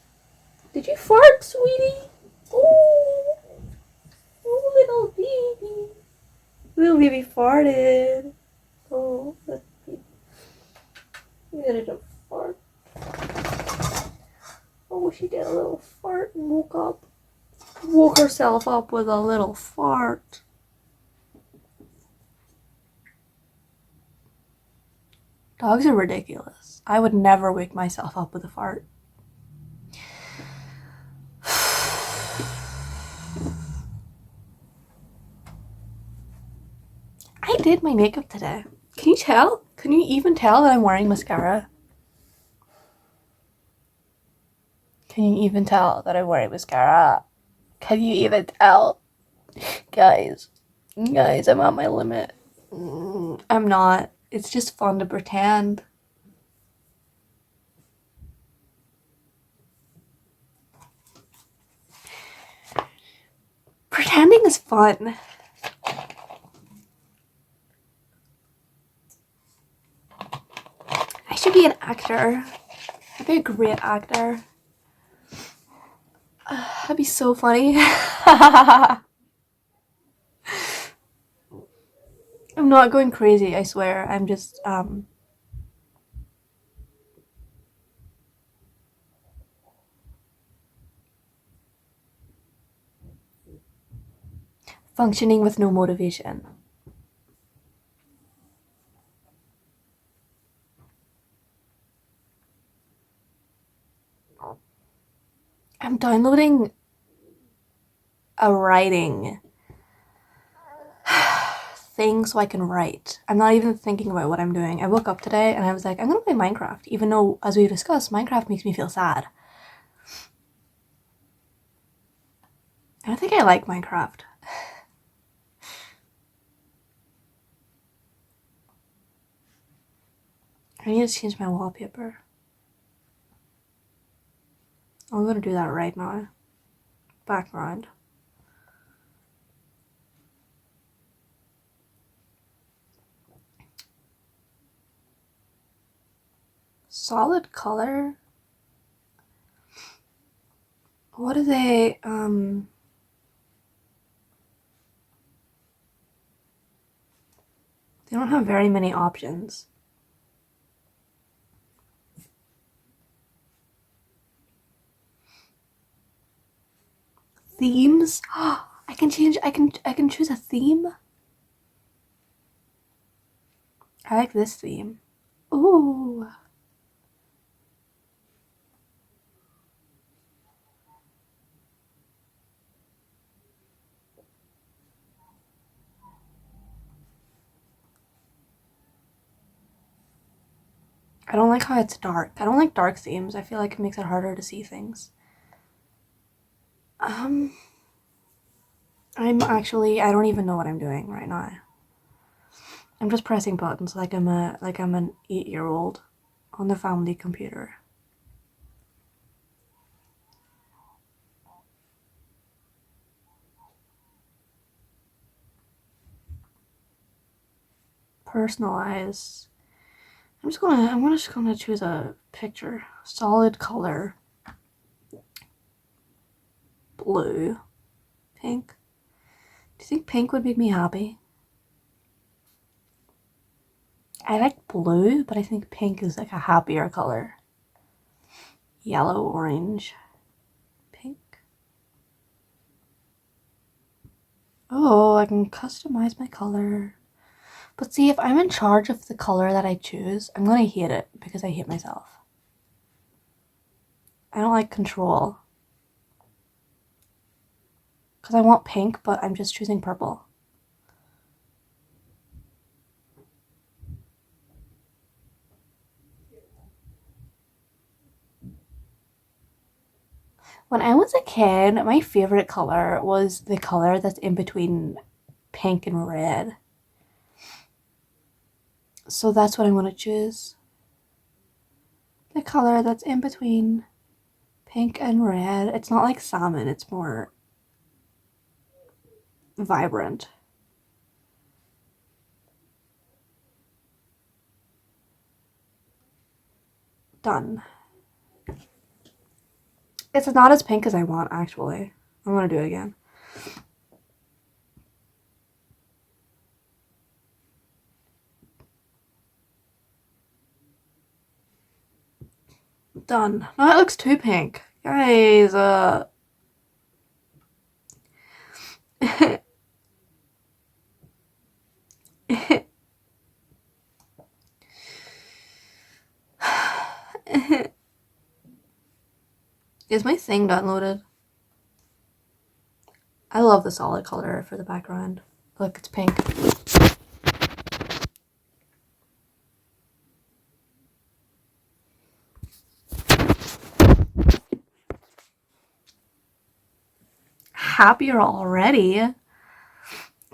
Did you fart, sweetie? Oh, little baby. Little baby farted. Oh, that's cute. You did a fart. Oh, she did a little fart and woke up. Woke herself up with a little fart. Dogs are ridiculous. I would never wake myself up with a fart. I did my makeup today. Can you tell? Can you even tell that I'm wearing mascara? Can you even tell that I'm wearing mascara? Can you even tell? Guys, I'm at my limit. I'm not. It's just fun to pretend. Pretending is fun. I should be an actor. be a great actor. That'd be so funny. I'm not going crazy, I swear. I'm just functioning with no motivation. I'm downloading a writing thing so I can write. I'm not even thinking about what I'm doing. I woke up today and I was like, I'm gonna play Minecraft, even though, as we discussed, Minecraft makes me feel sad. I don't think I like Minecraft. I need to change my wallpaper. I'm gonna do that right now. Background. Solid color? What are they, they don't have very many options. Themes? I can choose a theme. I like this theme. Ooh. I don't like how it's dark. I don't like dark themes. I feel like it makes it harder to see things. I don't even know what I'm doing right now. I'm just pressing buttons like I'm an 8-year-old on the family computer. Personalize. I'm just gonna choose a picture. Solid color. Blue. Pink. Do you think pink would make me happy? I like blue, but I think pink is like a happier color. Yellow, orange, pink. Oh, I can customize my color. But see, if I'm in charge of the color that I choose, I'm gonna hate it because I hate myself. I don't like control. Because I want pink, but I'm just choosing purple. When I was a kid, my favorite color was the color that's in between pink and red. So that's what I'm gonna choose. The color that's in between pink and red. It's not like salmon, it's more vibrant. Done. It's not as pink as I want, actually. I'm gonna do it again. Done. No, it looks too pink. Guys, is my thing downloaded? I love the solid color for the background. Look, it's pink. Happier already?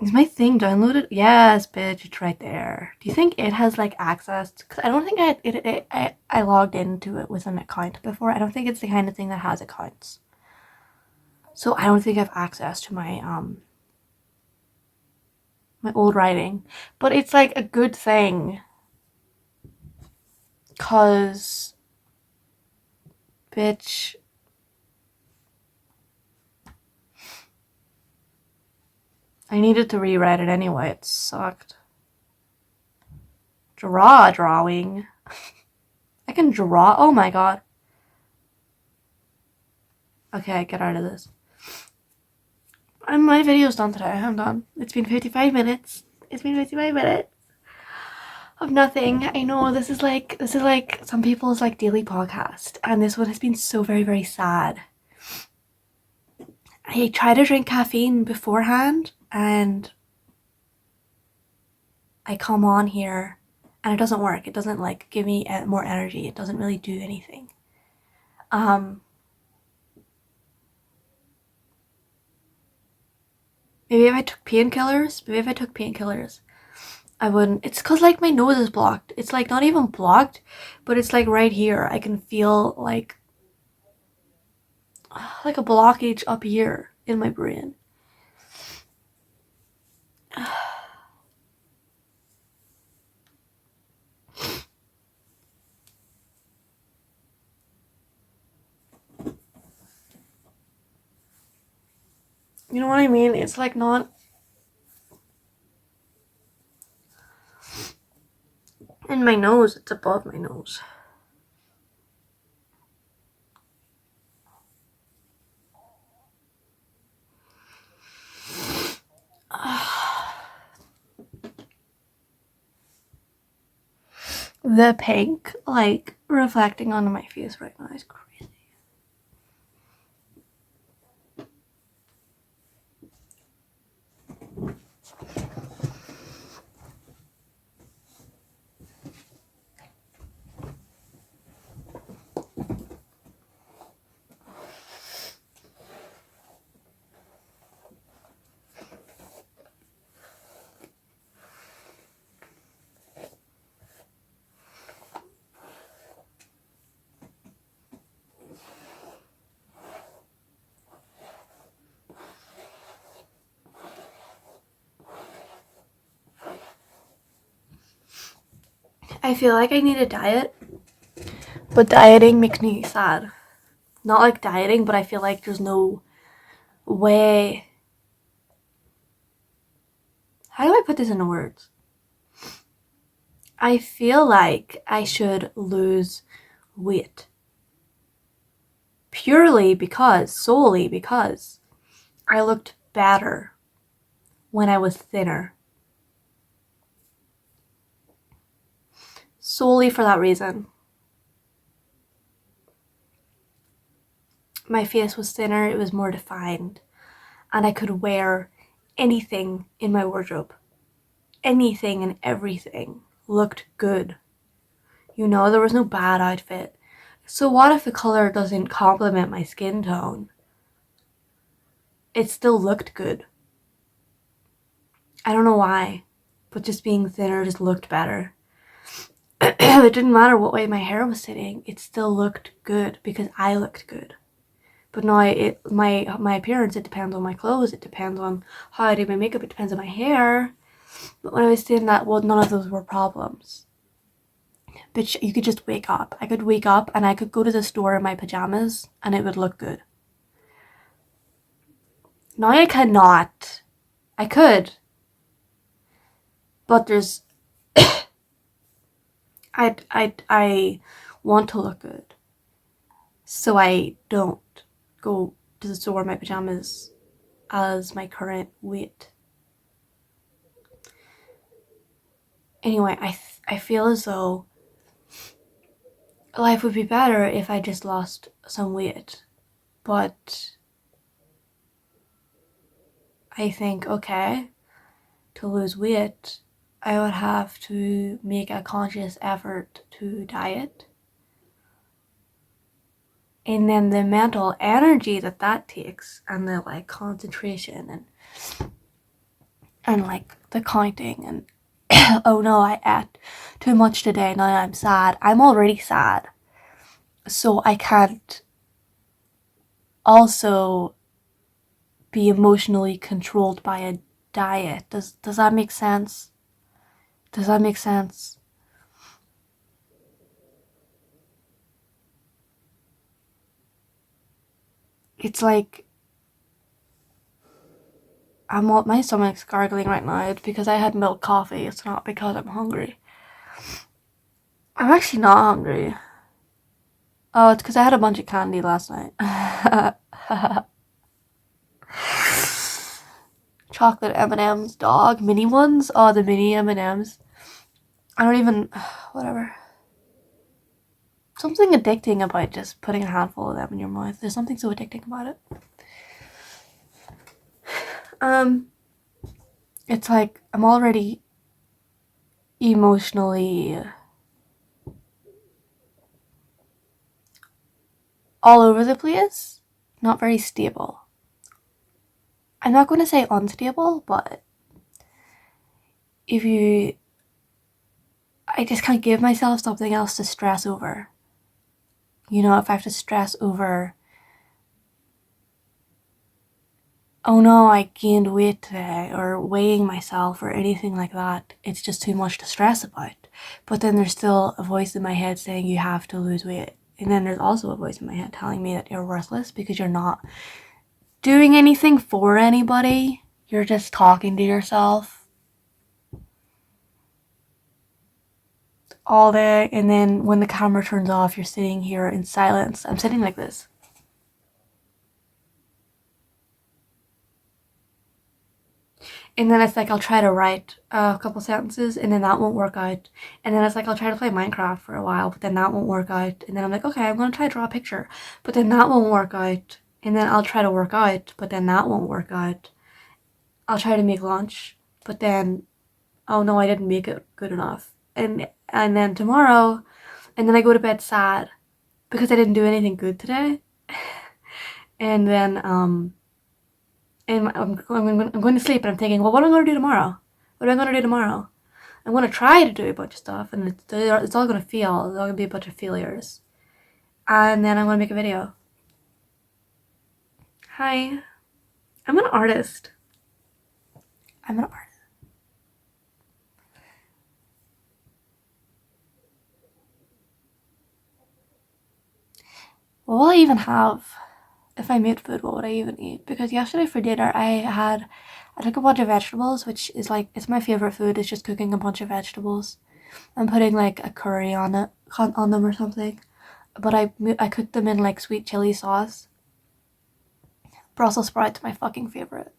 Is my thing downloaded? Yes, bitch, it's right there. Do you think it has like access? Because I don't think I logged into it with an account before. I don't think it's the kind of thing that has accounts. So I don't think I have access to my old writing. But it's like a good thing. Cause Bitch. I needed to rewrite it anyway. It sucked. Drawing. I can draw. Oh my god. Okay, get out of this. And my video's done today. I'm done. It's been 55 minutes. It's been 55 minutes of nothing. I know this is like some people's like daily podcast, and this one has been so very, very sad. I try to drink caffeine beforehand, and I come on here and it doesn't work. It doesn't like give me more energy. It doesn't really do anything. Maybe if I took painkillers, I wouldn't. It's cause like my nose is blocked. It's like not even blocked, but it's like right here. I can feel like a blockage up here in my brain. You know what I mean? It's like not in my nose, it's above my nose. The pink, like, reflecting onto my face right now is crazy. I feel like I need a diet, but dieting makes me sad. Not like dieting, but I feel like there's no way. How do I put this into words? I feel like I should lose weight. Solely because I looked better when I was thinner. Solely for that reason. My face was thinner, it was more defined, and I could wear anything in my wardrobe. Anything and everything looked good. You know, there was no bad outfit. So what if the color doesn't complement my skin tone? It still looked good. I don't know why, but just being thinner just looked better. It didn't matter what way my hair was sitting, it still looked good because I looked good. But now my appearance, it depends on my clothes, it depends on how I do my makeup, it depends on my hair. But when I was doing that, well, none of those were problems. But you could just wake up. I could wake up and I could go to the store in my pajamas and it would look good. Now I cannot. I could. But there's I want to look good. So I don't go to the store in my pajamas as my current weight. Anyway, I feel as though life would be better if I just lost some weight. But I think, okay, to lose weight, I would have to make a conscious effort to diet. And then the mental energy that takes, and the like concentration and like the counting and oh no, I ate too much today, now I'm sad. I'm already sad. So I can't also be emotionally controlled by a diet. Does that make sense? Does that make sense? it's like my stomach's gargling right now. It's because I had milk coffee. It's not because I'm hungry. I'm actually not hungry. Oh, it's because I had a bunch of candy last night. Chocolate M&M's, dog, mini ones. Oh, the mini M&M's. I don't even, whatever. Something addicting about just putting a handful of them in your mouth. There's something so addicting about it. It's like I'm already emotionally all over the place, not very stable. I'm not going to say unstable, but I just can't give myself something else to stress over. You know, if I have to stress over, oh no, I gained weight today, or weighing myself, or anything like that, it's just too much to stress about. But then there's still a voice in my head saying you have to lose weight. And then there's also a voice in my head telling me that you're worthless because you're not doing anything for anybody. You're just talking to yourself all day. And then when the camera turns off, you're sitting here in silence. I'm sitting like this. And then it's like I'll try to write a couple sentences and then that won't work out. And then it's like I'll try to play Minecraft for a while, but then that won't work out. And then I'm like, okay, I'm going to try to draw a picture, but then that won't work out. And then I'll try to work out, but then that won't work out. I'll try to make lunch, but then, oh no, I didn't make it good enough. And then tomorrow, and then I go to bed sad because I didn't do anything good today. And then, and I'm going to sleep and I'm thinking, well, what am I going to do tomorrow? What am I going to do tomorrow? I'm going to try to do a bunch of stuff and it's all going to fail. It's all going to be a bunch of failures. And then I'm going to make a video. Hi. I'm an artist. I'm an artist. What will I even have? If I made food, what would I even eat? Because yesterday for dinner, I took a bunch of vegetables, which is like, it's my favorite food. It's just cooking a bunch of vegetables and putting like a curry on them or something. But I cooked them in like sweet chili sauce. Brussels sprouts, my fucking favorite.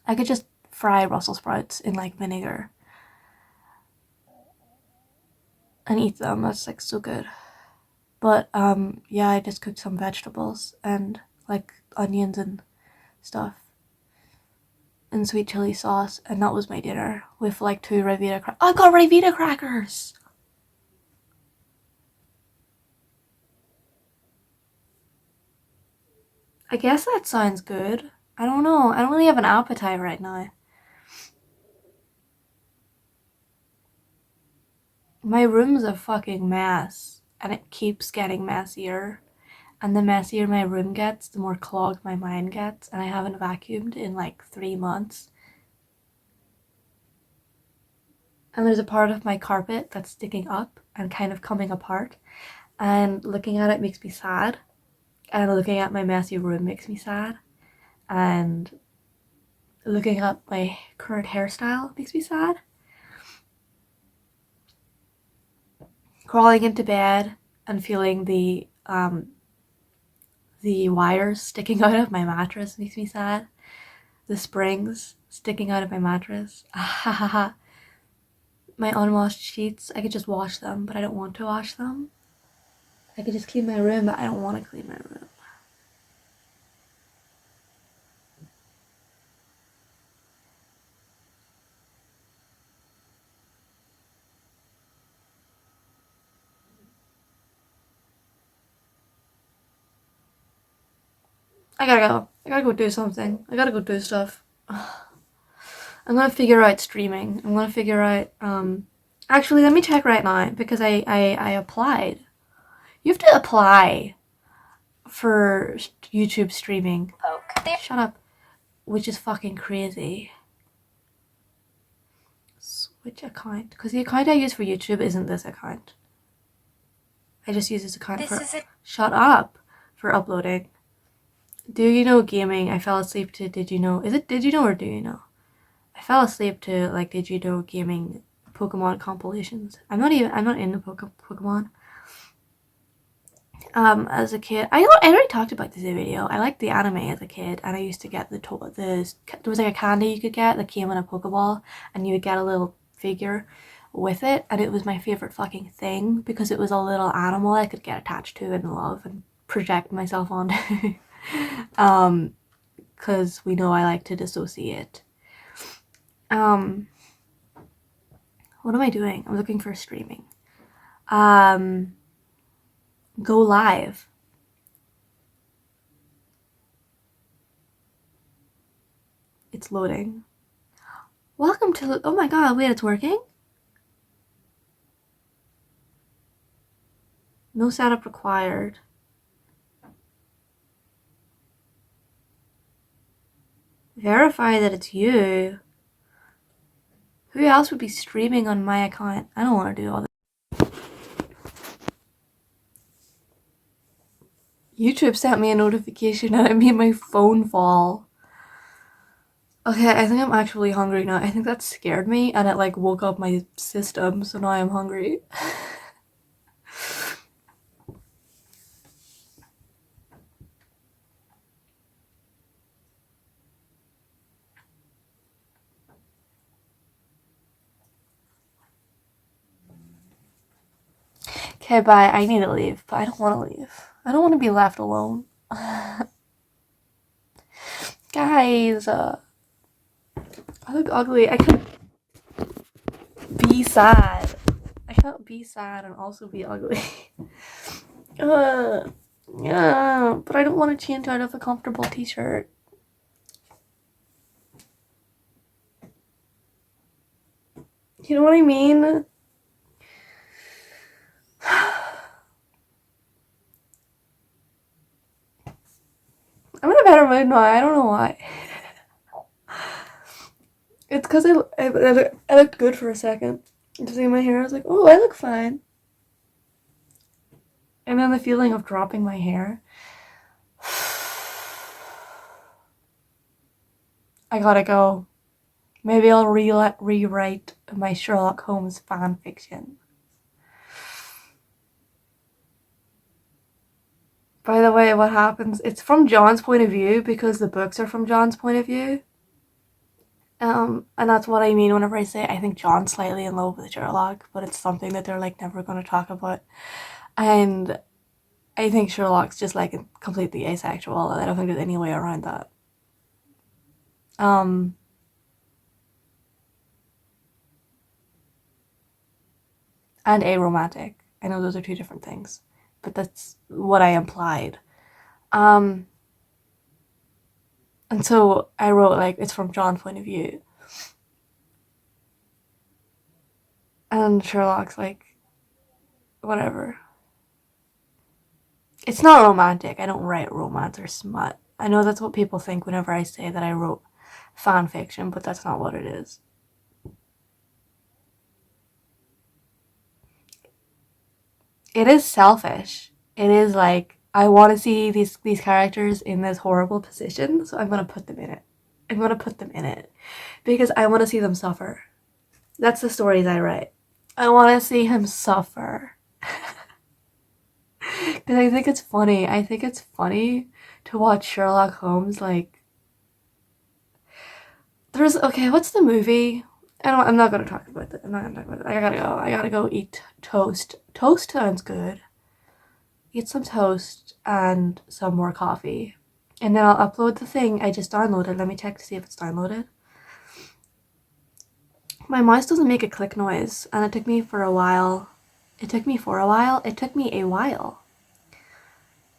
I could just fry Brussels sprouts in like vinegar and eat them. That's like so good. But yeah, I just cooked some vegetables and like onions and stuff and sweet chili sauce, and that was my dinner with like 2 Ryvita crackers. I got Ryvita crackers! I guess that sounds good. I don't know. I don't really have an appetite right now. My room's a fucking mess, and it keeps getting messier. And the messier my room gets, the more clogged my mind gets, and I haven't vacuumed in like 3 months. And there's a part of my carpet that's sticking up and kind of coming apart, and looking at it makes me sad, and looking at my messy room makes me sad, and looking at my current hairstyle makes me sad. Crawling into bed and feeling the wires sticking out of my mattress makes me sad. The springs sticking out of my mattress. My unwashed sheets, I could just wash them, but I don't want to wash them. I could just clean my room, but I don't want to clean my room. I gotta go. I gotta go do something. I gotta go do stuff. I'm gonna figure out streaming. I'm gonna figure out, actually, let me check right now, because I applied. You have to apply for YouTube streaming. Okay. Shut up. Which is fucking crazy. Switch account. Because the account I use for YouTube isn't this account. I just use this account shut up, for uploading. Do you know gaming? I fell asleep to Did You Know? Is it Did You Know or Do You Know? I fell asleep to like Did You Know gaming Pokemon compilations. I'm not into Pokemon. As a kid, I already talked about this in the video. I liked the anime as a kid, and I used to get there was like a candy you could get that came in a Pokeball, and you would get a little figure with it, and it was my favorite fucking thing because it was a little animal I could get attached to and love and project myself onto. Because we know I like to dissociate. What am I doing? I'm looking for streaming. Go live. It's loading. Welcome to, oh my god, wait, it's working? No setup required. Verify that it's you. Who else would be streaming on my account? I don't want to do all this. YouTube sent me a notification and it made my phone fall. Okay, I think I'm actually hungry now. I think that scared me and it like woke up my system, so now I'm hungry. Okay, bye. I need to leave, but I don't want to leave. I don't want to be left alone. Guys, I look ugly. I can't be sad. I can't be sad and also be ugly. Yeah, but I don't want to change out of a comfortable t-shirt. You know what I mean? I'm in a better mood now. I don't know why. It's because I looked good for a second. To see my hair, I was like, oh, I look fine. And then the feeling of dropping my hair. I gotta go. Maybe I'll rewrite my Sherlock Holmes fan fiction. By the way, what happens, it's from John's point of view because the books are from John's point of view. And that's what I mean whenever I say I think John's slightly in love with Sherlock, but it's something that they're like never going to talk about. And I think Sherlock's just like completely asexual, and I don't think there's any way around that. And aromantic. I know those are two different things, but that's what I implied. And so I wrote like it's from John's point of view. And Sherlock's like, whatever. It's not romantic. I don't write romance or smut. I know that's what people think whenever I say that I wrote fan fiction, but that's not what it is. It is selfish. It is like I want to see these characters in this horrible position, so I'm gonna put them in it. I'm gonna put them in it because I want to see them suffer. That's the stories I write. I want to see him suffer. Because I think it's funny. I think it's funny to watch Sherlock Holmes like. There's okay. What's the movie? I'm not gonna talk about it. I'm not gonna talk about it. I gotta go. I gotta go eat toast. Toast sounds good. Eat some toast and some more coffee, and then I'll upload the thing I just downloaded. Let me check to see if it's downloaded. My mouse doesn't make a click noise, and it took me for a while. It took me a while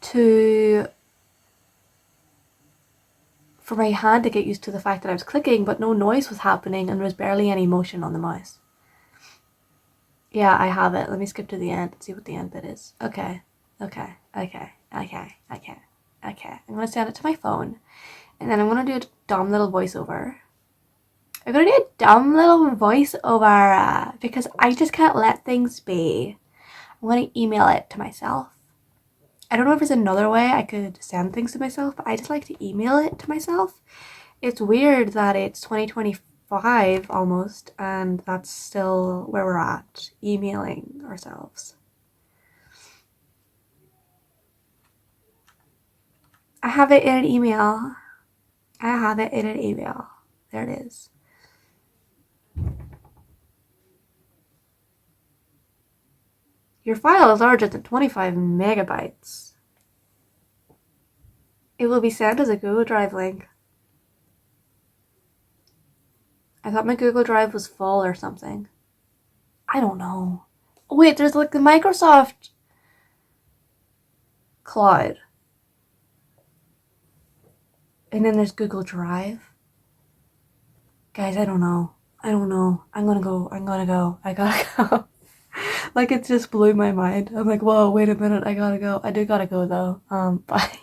to for my hand to get used to the fact that I was clicking, but no noise was happening and there was barely any motion on the mouse. Yeah, I have it. Let me skip to the end and see what the end bit is. Okay. I'm gonna send it to my phone, and then I'm gonna do a dumb little voiceover. I'm gonna do a dumb little voiceover because I just can't let things be. I'm gonna email it to myself. I don't know if there's another way I could send things to myself, but I just like to email it to myself. It's weird that it's 2025 almost, and that's still where we're at, emailing ourselves. I have it in an email. I have it in an email. There it is. Your file is larger than 25 megabytes. It will be sent as a Google Drive link. I thought my Google Drive was full or something. I don't know. Oh, wait, there's like the Microsoft Cloud. And then there's Google Drive. Guys, I don't know. I don't know. I'm gonna go. I gotta go. Like, it just blew my mind. I'm like, whoa, wait a minute. I gotta go. I do gotta go though. Bye.